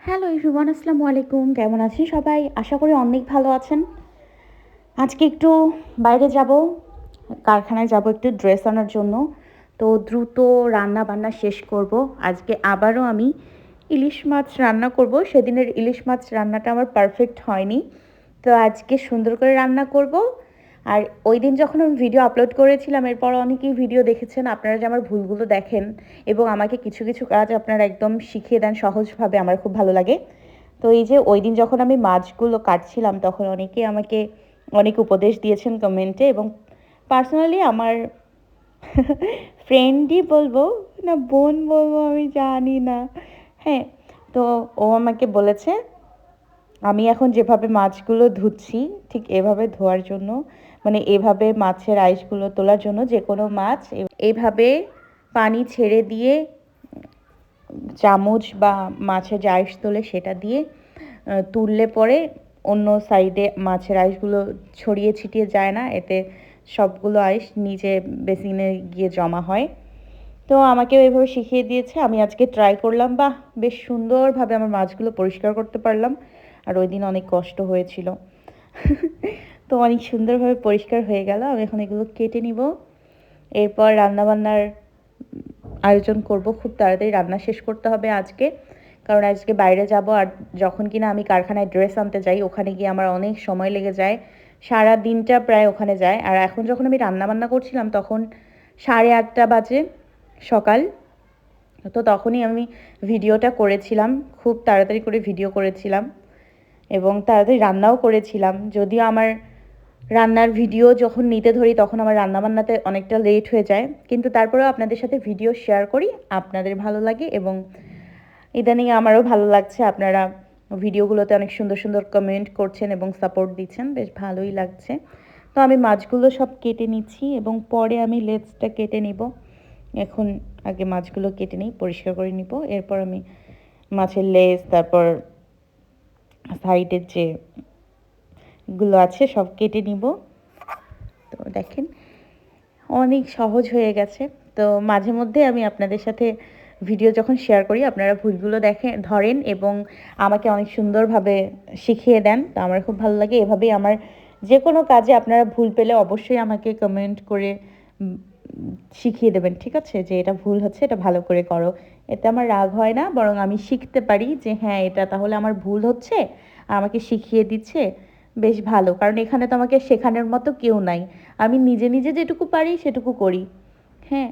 Hello everyone, আসসালামু আলাইকুম। কেমন আছেন সবাই? আশা করি অনেক ভালো আছেন। আজকে একটু বাইরে যাব, কারখানায় যাব একটু ড্রেস আনার জন্য। তো দ্রুত রান্না বান্না শেষ করব। আজকে আবারও আমি ইলিশ মাছ রান্না করব। সেদিনের ইলিশ মাছ রান্নাটা আমার পারফেক্ট হয়নি, তো আজকে সুন্দর করে রান্না করব। আর ওই দিন যখন আমি ভিডিও আপলোড করেছিলাম, এরপর অনেকেই ভিডিও দেখেছেন, আপনারা যে আমার ভুলগুলো দেখেন এবং আমাকে কিছু কিছু কাজ আপনারা একদম শিখিয়ে দেন সহজভাবে, আমার খুব ভালো লাগে। তো এই যে ওই দিন যখন আমি মাছগুলো কাটছিলাম, তখন অনেকেই আমাকে অনেক উপদেশ দিয়েছেন কমেন্টে, এবং পার্সোনালি আমার ফ্রেন্ডই বলবো না বোন বলবো আমি জানি না। হ্যাঁ, তো ও আমাকে বলেছে আমি এখন যেভাবে মাছগুলো ধুচ্ছি ঠিক এভাবে ধোয়ার জন্য, মানে এভাবে মাছের আইসগুলো তোলার জন্য, যে কোনো মাছ এভাবে পানি ছেড়ে দিয়ে চামচ বা মাছের যে আইস তোলে সেটা দিয়ে তুললে পরে অন্য সাইডে মাছের আইসগুলো ছড়িয়ে ছিটিয়ে যায় না, এতে সবগুলো আইস নিচে বেসিনে গিয়ে জমা হয়। তো আমাকেও এভাবে শিখিয়ে দিয়েছে, আমি আজকে ট্রাই করলাম, বাহ বেশ সুন্দরভাবে আমার মাছগুলো পরিষ্কার করতে পারলাম। আর ওই দিন অনেক কষ্ট হয়েছিল। তো অনেক সুন্দরভাবে পরিষ্কার হয়ে গেল। আমি এখন এগুলো কেটে নিব, এরপর রান্নাবান্নার আয়োজন করব। খুব তাড়াতাড়ি রান্না শেষ করতে হবে আজকে, কারণ আজকে বাইরে যাব। আর যখন কিনা আমি কারখানায় ড্রেস আনতে যাই, ওখানে গিয়ে আমার অনেক সময় লেগে যায়, সারা দিনটা প্রায় ওখানে যায়। আর এখন যখন আমি রান্না বান্না করছিলাম তখন 8:30 বাজে সকাল। তো তখনই আমি ভিডিওটা করেছিলাম, খুব তাড়াতাড়ি করে ভিডিও করেছিলাম এবং তাড়াতাড়ি রান্নাও করেছিলাম। যদিও আমার রান্নার ভিডিও যখন নিতে ধরি তখন আমার রান্নাবান্নাতে অনেকটা লেট হয়ে যায়, কিন্তু তারপরেও আপনাদের সাথে ভিডিও শেয়ার করি, আপনাদের ভালো লাগে এবং ইদানিং আমারও ভালো লাগছে। আপনারা ভিডিওগুলোতে অনেক সুন্দর সুন্দর কমেন্ট করছেন এবং সাপোর্ট দিচ্ছেন, বেশ ভালোই লাগছে। তো আমি মাছগুলো সব কেটে নিচ্ছি এবং পরে আমি লেজটা কেটে নিব। এখন আগে মাছগুলো কেটে নিই, পরিষ্কার করে নিব, এরপর আমি মাছের লেজ, তারপর সাইডের যে গুলো আছে সব কেটে নিব। তো দেখেন অনেক সহজ হয়ে গেছে। তো মাঝে মধ্যে আমি আপনাদের সাথে ভিডিও যখন শেয়ার করি, আপনারা ভুলগুলো ধরেন এবং আমাকে অনেক সুন্দরভাবে শিখিয়ে দেন, তো আমার খুব ভালো লাগে। এভাবেই আমার যে কোনো কাজে আপনারা ভুল পেলে অবশ্যই আমাকে কমেন্ট করে উম, শিখিয়ে দেবেন, ঠিক আছে, যে এটা ভুল হচ্ছে, এটা ভালো করে করো। এতে আমার রাগ হয় না, বরং আমি শিখতে পারি যে হ্যাঁ এটা তাহলে আমার ভুল হচ্ছে, আর আমাকে শিখিয়ে দিচ্ছে, বেশ ভালো। কারণ এখানে তো আমাকে শেখানোর মতো কেউ নাই, আমি নিজে নিজে যেটুকু পারি সেটুকু করি। হ্যাঁ,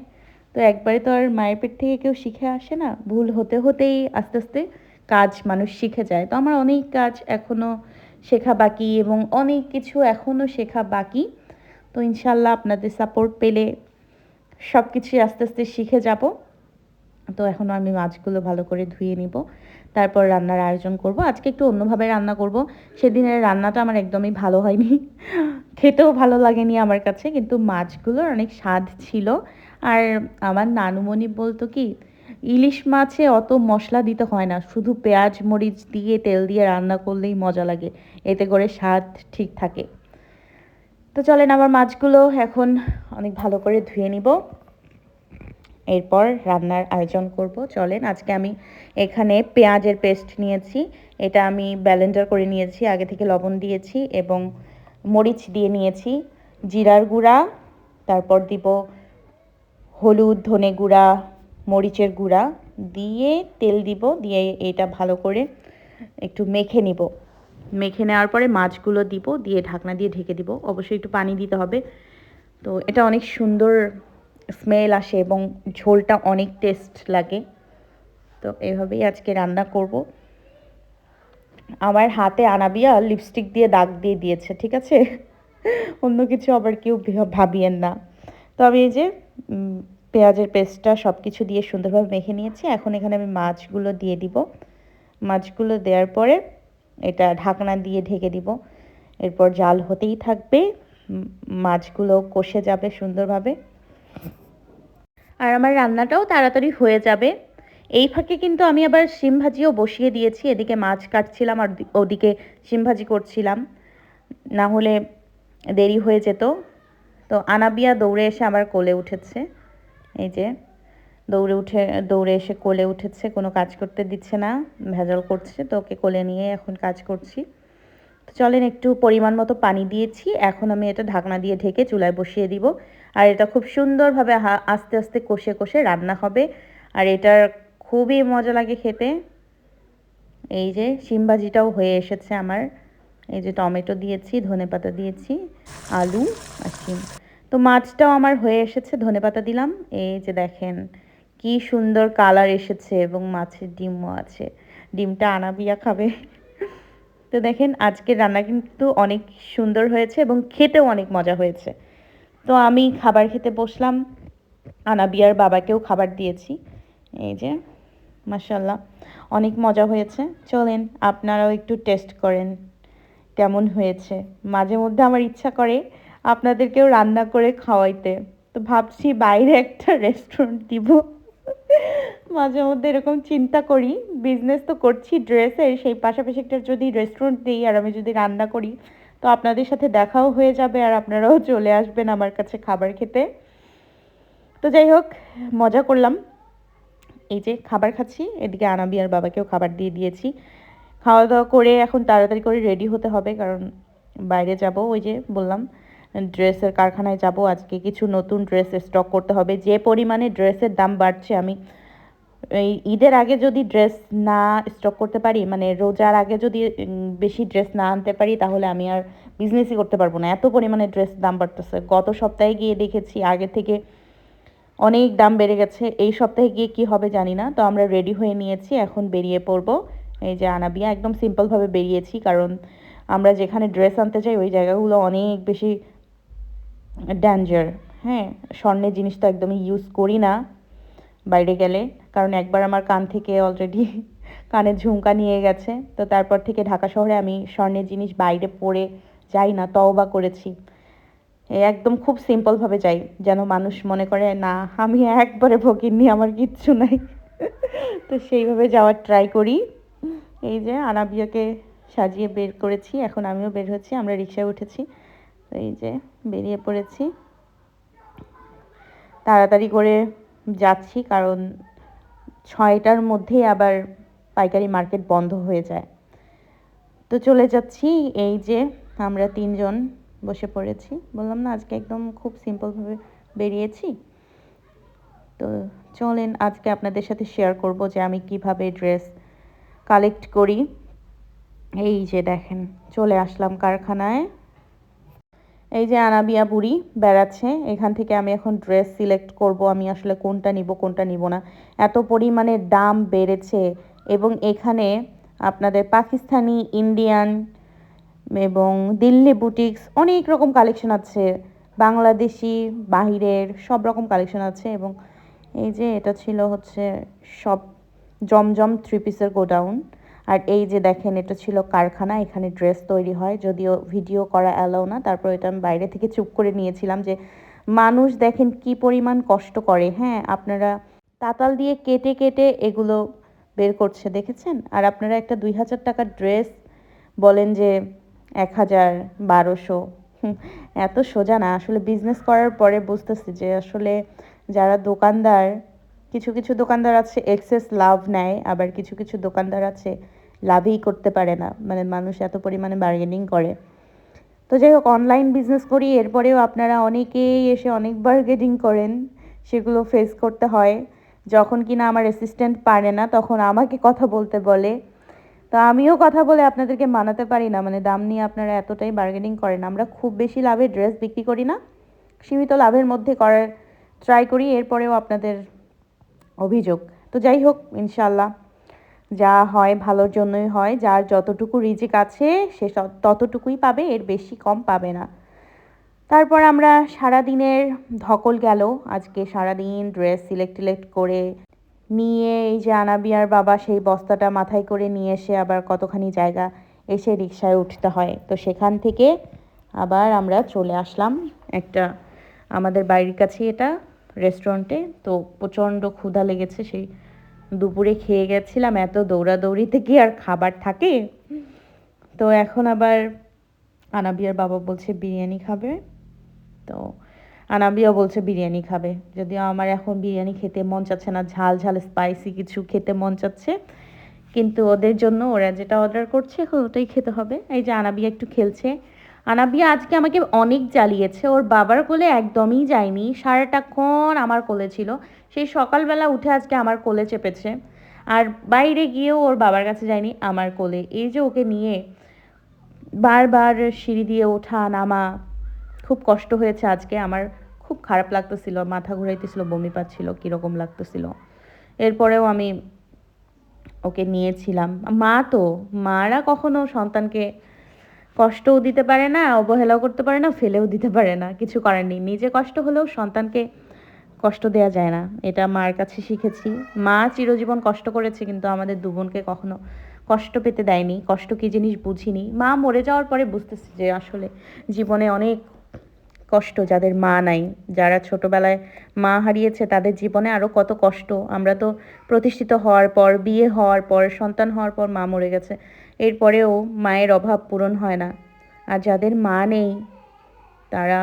তো একবারে তো আর মায়ের পেট থেকে কেউ শিখে আসে না, ভুল হতে হতেই আস্তে আস্তে কাজ মানুষ শিখে যায়। তো আমার অনেক কাজ এখনও শেখা বাকি এবং অনেক কিছু এখনও শেখা বাকি। তো ইনশাল্লাহ আপনাদের সাপোর্ট পেলে সব কিছুই আস্তে আস্তে শিখে যাব। তো এখনও আমি মাছগুলো ভালো করে ধুয়ে নিব, তারপর রান্নার আয়োজন করব। আজকে একটু অন্যভাবে রান্না করব। সেদিনের রান্নাটা আমার একদমই ভালো হয়নি, খেতেও ভালো লাগেনি আমার কাছে, কিন্তু মাছগুলোর অনেক স্বাদ ছিল। আর আমার নানুমণি বলতো কি, ইলিশ মাছে অত মশলা দিতে হয় না, শুধু পেঁয়াজ মরিচ দিয়ে তেল দিয়ে রান্না করলেই মজা লাগে, এতে করে স্বাদ ঠিক থাকে। তো চলেন আমার মাছগুলো এখন অনেক ভালো করে ধুয়ে নিব, এরপর রান্নার আয়োজন করব। চলেন, আজকে আমি এখানে পেঁয়াজের পেস্ট নিয়েছি, এটা আমি ব্লেন্ডার করে নিয়েছি, আগে থেকে লবণ দিয়েছি এবং মরিচ দিয়ে নিয়েছি, জিরার গুঁড়া, তারপর দিব হলুদ, ধনে গুঁড়া, মরিচের গুঁড়া দিয়ে তেল দিব, দিয়ে এটা ভালো করে একটু মেখে নিব। মেখে নেওয়ার পরে মাছগুলো দিব, দিয়ে ঢাকনা দিয়ে ঢেকে দিব, অবশ্যই একটু পানি দিতে হবে। তো এটা অনেক সুন্দর স্মেল আসে এবং ঝোলটা অনেক টেস্ট লাগে। তো এভাবেই আজকে রান্না করব। আমার হাতে আনাবিয়া লিপস্টিক দিয়ে দাগ দিয়ে দিয়েছে, ঠিক আছে, অন্য কিছু আবার কেউ ভাবিয়েন না। তো আমি এই যে পেঁয়াজের পেস্টটা সব কিছু দিয়ে সুন্দরভাবে মেখে নিয়েছি, এখন এখানে আমি মাছগুলো দিয়ে দিব। মাছগুলো দেওয়ার পরে এটা ঢাকনা দিয়ে ঢেকে দিব, এরপর জাল হতেই থাকবে, মাছগুলো কষে যাবে সুন্দরভাবে, আর আমার রান্নাটাও তাড়াতাড়ি হয়ে যাবে। এই ফাঁকে কিন্তু আমি আবার শিম ভাজিও বসিয়ে দিয়েছি, এদিকে মাছ কাটছিলাম আর ওদিকে শিম ভাজি করছিলাম, না হলে দেরি হয়ে যেত। তো আনাবিয়া দৌড়ে এসে আমার কোলে উঠেছে, এই যে দৌড়ে এসে কোলে উঠেছে, কোনো কাজ করতে দিচ্ছে না, ভেজাল করছে, তো ওকে কোলে নিয়ে এখন কাজ করছি। তো চলেন, একটু পরিমাণ মতো পানি দিয়েছি, এখন আমি এটা ঢাকনা দিয়ে ঢেকে চুলায় বসিয়ে দিব। আর এটা খুব সুন্দরভাবে আস্তে আস্তে কষে কষে রান্না হবে, আর এটার খুবই মজা লাগে খেতে। এই যে শিম ভাজিটাও হয়ে এসেছে আমার, এই যে টমেটো দিয়েছি, ধনেপাতা দিয়েছি, আলু আর শিম। তো মাছটাও আমার হয়ে এসেছে, ধনেপাতা দিলাম। এই যে দেখেন কি সুন্দর কালার এসেছে, এবং মাছের ডিমও আছে। ডিমটা আনাবিয়া খাবে। তো দেখেন আজকের রান্না কিন্তু অনেক সুন্দর হয়েছে এবং খেতেও অনেক মজা হয়েছে। তো আমি খাবার খেতে বসলাম, আনাবিয়ার বাবাকেও খাবার দিয়েছি। এই যে মাশাল্লাহ অনেক মজা হয়েছে। চলেন আপনারাও একটু টেস্ট করেন কেমন হয়েছে। মাঝে মধ্যে আমার ইচ্ছা করে আপনাদেরকেও রান্না করে খাওয়াইতে, তো ভাবছি বাইরে একটা রেস্টুরেন্ট দিব। মাঝে মধ্যে এরকম চিন্তা করি, বিজনেস তো করছি ড্রেসের, সেই পাশাপাশি একটা যদি রেস্টুরেন্ট দিই আর আমি যদি রান্না করি, তো আপনাদের সাথে দেখাও হয়ে যাবে আর আপনারাও চলে আসবেন আমার কাছে খাবার খেতে। তো যাই হোক, মজা করলাম। এই যে খাবার খাচ্ছি, এদিকে আনাবিয়ার বাবাকেও খাবার দিয়ে দিয়েছি। খাওয়া দাওয়া করে এখন তাড়াতাড়ি করে রেডি হতে হবে, কারণ বাইরে যাব, ওই যে বললাম ড্রেসের কারখানায় যাব। আজকে কিছু নতুন ড্রেস স্টক করতে হবে, যে পরিমাণে ড্রেসের দাম বাড়ছে। আমি এই ঈদের আগে যদি ড্রেস না স্টক করতে পারি, মানে রোজার আগে যদি বেশি ড্রেস না আনতে পারি, তাহলে আমি আর বিজনেসই করতে পারবো না। এত পরিমাণে ড্রেস দাম বাড়তেছে। গত সপ্তাহে গিয়ে দেখেছি আগে থেকে অনেক দাম বেড়ে গেছে। এই সপ্তাহে গিয়ে কি হবে জানি না। তো আমরা রেডি হয়ে নিয়েছি, এখন বেরিয়ে পড়বো। এই যে আনাবিয়া, একদম সিম্পলভাবে বেরিয়েছি, কারণ আমরা যেখানে ড্রেস আনতে চাই ওই জায়গাগুলো অনেক বেশি ডেঞ্জার। হ্যাঁ, স্বর্ণের জিনিস তো একদমই ইউজ করি না বাইরে গেলে, কারণ একবার আমার কান থেকে অলরেডি কানের ঝুমকা নিয়ে গেছে। তো তারপর থেকে ঢাকা শহরে আমি স্বর্ণের জিনিস বাইরে পরে যাই না, তওবা করেছি। একদম খুব সিম্পলভাবে যাই, যেন মানুষ মনে করে না আমি একবারে ফকিন্নি, আমার কিচ্ছু নাই। তো সেইভাবে যাওয়ার ট্রাই করি। এই যে আনাবিয়াকে সাজিয়ে বের করেছি, এখন আমিও বের হচ্ছি, আমরা রিকশায় উঠেছি। তো এই যে বেরিয়ে পড়েছি, তাড়াতাড়ি করে যাচ্ছি, কারণ 6টার মধ্যেই আবার পাইকারি মার্কেট বন্ধ হয়ে যায়। তো চলে যাচ্ছি। এই যে আমরা 3জন বসে পড়েছি, বললাম না আজকে একদম খুব সিম্পলভাবে বেরিয়েছি। তো চলেন আজকে আপনাদের সাথে শেয়ার করব যে আমি কিভাবে ড্রেস কালেক্ট করি। এই যে দেখেন চলে আসলাম কারখানায়। এই যে আনাবিয়া বুড়ি বেড়াচ্ছে, এখান থেকে আমি এখন ড্রেস সিলেক্ট করব, আমি আসলে কোনটা নিব কোনটা নিব না। এত পরিমাণে দাম বেড়েছে, এবং এখানে আপনাদের পাকিস্তানি, ইন্ডিয়ান এবং দিল্লি বুটিক্স অনেক রকম কালেকশন আছে, বাংলাদেশি, বাহিরের সব রকম কালেকশন আছে। এবং এই যে এটা ছিল হচ্ছে সব জমজম 3 পিসের গোডাউন। আর এই যে দেখেন এটা ছিল কারখানা, এখানে ড্রেস তৈরি হয়, যদিও ভিডিও করা অ্যালাউ না, তারপর এটা আমি বাইরে থেকে চুপ করে নিয়েছিলাম যে মানুষ দেখেন কি পরিমাণ কষ্ট করে। হ্যাঁ, আপনারা তাতাল দিয়ে কেটে কেটে এগুলো বের করছে, দেখেছেন? আর আপনারা একটা 2000 টাকার ড্রেস বলেন যে 1000, 1200। এত সোজা না আসলে। বিজনেস করার পরে বুঝতেছি যে আসলে যারা দোকানদার, কিছু কিছু দোকানদার আছে এক্সেস লাভ নেয়, আবার কিছু কিছু দোকানদার আছে লাভই করতে পারে না, মানে মানুষ এত পরিমাণে বার্গেনিং করে। তো যাই হোক, অনলাইন বিজনেস করি, এরপরেও আপনারা অনেকেই এসে অনেক বার্গেনিং করেন, সেগুলো ফেস করতে হয়। যখন কিনা আমার অ্যাসিস্ট্যান্ট পারে না, তখন আমাকে কথা বলতে বলে। তো আমিও কথা বলে আপনাদেরকে মানাতে পারি না, মানে দাম নিয়ে আপনারা এতটাই বার্গেনিং করেন। আমরা খুব বেশি লাভে ড্রেস বিক্রি করি না, সীমিত লাভের মধ্যে করার ট্রাই করি, এরপরেও আপনাদের অভিযোগ। তো যাই হোক, ইনশাল্লাহ যা হয় ভালোর জন্যই হয়, যার যতটুকু রিজিক আছে সে ততটুকুই পাবে, এর বেশি কম পাবে না। তারপর আমরা সারাদিনের ধকল গেল, আজকে সারাদিন ড্রেস সিলেক্ট করে নিয়ে, এই যে আনাবিয়ার বাবা সেই বস্তাটা মাথায় করে নিয়ে এসে আবার কতখানি জায়গা এসে রিকশায় উঠতে হয়। তো সেখান থেকে আবার আমরা চলে আসলাম একটা আমাদের বাড়ির কাছে এটা রেস্টুরেন্টে। তো প্রচণ্ড ক্ষুধা লেগেছে, সেই দুপুরে খেয়ে গেছিলাম, এত দৌড়াদৌড়িতে কি আর খাবার থাকে। তো এখন আবার আনাবিয়ার বাবা বলছে বিরিয়ানি খাবে। তো আনাবিয়া বলছে বিরিয়ানি খাবে, যদিও আমার এখন বিরিয়ানি খেতে মন চাচ্ছে না, ঝাল ঝাল স্পাইসি কিছু খেতে মন চাচ্ছে, কিন্তু ওদের জন্য ওরা যেটা অর্ডার করছে এখন ওটাই খেতে হবে। এই যে আনাবিয়া একটু খেলছে। আনাবিয়া আজকে আমাকে অনেক জ্বালিয়েছে, ওর বাবার কোলে একদমই যায়নি, সারাটাক্ষণ আমার কোলে ছিল। সেই সকালবেলা উঠে আজকে আমার কোলে চেপেছে, আর বাইরে গিয়েও ওর বাবার কাছে যায়নি, আমার কোলে। এই যে ওকে নিয়ে বারবার সিঁড়ি দিয়ে ওঠা নামা, খুব কষ্ট হয়েছে আজকে আমার। খুব খারাপ লাগতেছিল, মাথা ঘুরাইতেছিল, বমি পাচ্ছিল, কীরকম লাগতেছিল। এরপরেও আমি ওকে নিয়েছিলাম। মা তো, মারা কখনো সন্তানকে কষ্টও দিতে পারে না, অবহেলাও করতে পারে না, ফেলেও দিতে পারে না, কিছু করার নেই। নিজে কষ্ট হলেও সন্তানকে কষ্ট দেয়া যায় না, এটা মার কাছে শিখেছি। মা চিরজীবন কষ্ট করেছে কিন্তু আমাদের দু বোনকে কখনো কষ্ট পেতে দেয়নি, কষ্ট কী জিনিস বুঝিনি। মা মরে যাওয়ার পরে বুঝতেছি যে আসলে জীবনে অনেক কষ্ট যাদের মা নাই, যারা ছোটবেলায় মা হারিয়েছে তাদের জীবনে আরও কত কষ্ট। আমরা তো প্রতিষ্ঠিত হওয়ার পর, বিয়ে হওয়ার পর, সন্তান হওয়ার পর মা মরে গেছে, এরপরেও মায়ের অভাব পূরণ হয় না। আর যাদের মা নেই তারা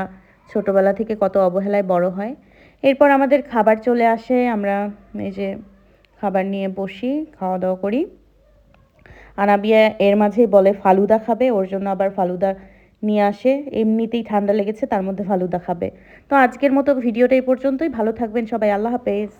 ছোটবেলা থেকে কত অবহেলায় বড় হয়। এরপর আমাদের খাবার চলে আসে, আমরা এই যে খাবার নিয়ে বসি, খাওয়া দাওয়া করি। আনাবিয়া এর মাঝেই বলে ফালুদা খাবে, ওর জন্য আবার ফালুদা নিয়ে আসে। এমনিতেই ঠান্ডা লেগেছে, তার মধ্যে ফালুদা খাবে। তো আজকের মতো ভিডিওটা এই পর্যন্তই। ভালো থাকবেন সবাই, আল্লাহ হাফেজ।